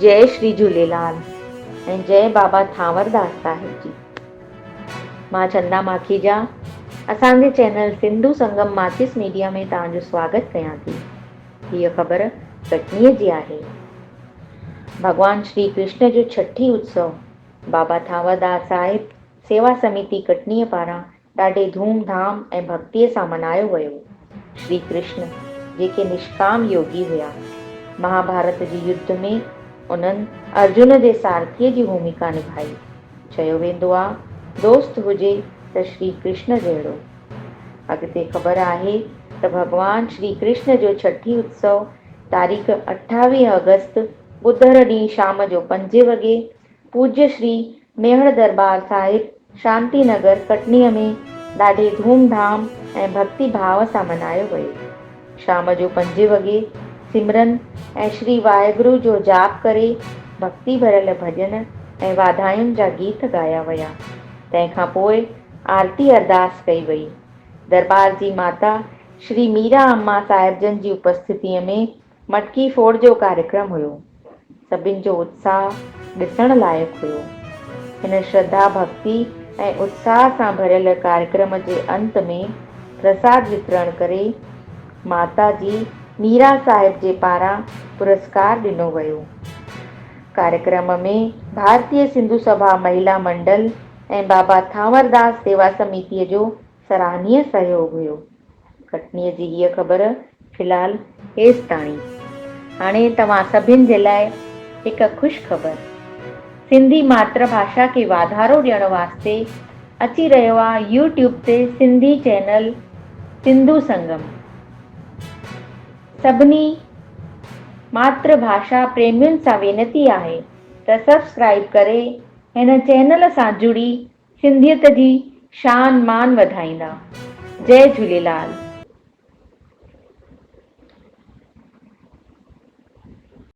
जय श्री झूलेलाल ऐं जय बाबा थांवरदास साहिब जी। मां चंदा माखीजा असांजे चैनल सिंधु संगम माचिस मीडिया में तव्हांजो स्वागत कयां थी। हीअ ख़बर कटनीअ जी आहे। भगवान श्री कृष्ण जो छठी उत्सव बाबा थांवरदास साहिब सेवा समिति कटनीअ पारां ॾाढे धूमधाम ऐं भक्तीअ सां मल्हायो वियो। श्री कृष्ण जेके निष्काम योगी हुआ, महाभारत जे युद्ध में उन्हनि अर्जुन जे सारथीअ जी भूमिका निभाई। चयो वेंदो आहे, दोस्त हुजे त श्री कृष्ण जहिड़ो। अॻिते ख़बर आहे त भॻवान श्री कृष्ण जो छठी उत्सव तारीख़ 28 अगस्त बुधर ॾींहुं शाम जो 5 वॻे पूज्य श्री मेहण दरबार साहिब शांति नगर कटनीअ में ॾाढे धूमधाम ऐं भक्ति भाव सां मल्हायो वियो। शाम जो 5 वॻे सिमरन ऐं श्री वाहेगुरु जो जाप करे भक्ति भरियल भॼन ऐं वाधायुनि जा गीत ॻाया विया। तंहिंखां पोइ आरती अरदास कई वई। दरबार जी माता श्री मीरा अम्मा साहिबजन जी उपस्थितीअ में मटकी फोड़ जो कार्यक्रम हुयो। सभिनि जो उत्साह ॾिसण लाइक़ु हुयो। हिन श्रद्धा भक्ति ऐं उत्साह सां भरियल कार्यक्रम जे अंत में प्रसाद वितरण करे माता जी मीरा साहिब जे पारां पुरस्कार ॾिनो वियो। कार्यक्रम में भारतीय सिंधु सभा महिला मंडल ऐं बाबा थांवरदास सेवा समितिअ जो सराहनीय सहयोग हुयो। कटनीअ जी हीअ ख़बर फ़िलहाल हेसि ताणी। हाणे तव्हां सभिनि जे लाइ हिकु ख़ुशि ख़बर। सिंधी मातृभाषा खे वाधारो ॾियण वास्ते अची रहियो आहे यूट्यूब ते सिंधी चैनल सिंधु संगम। सभिनी मातृभाषा प्रेमियुनि सां वेनती आहे त सब्सक्राइब करे हिन चैनल सां जुड़ी सिंधियत जी शान मान वधाईंदा। जय झूलेलाल।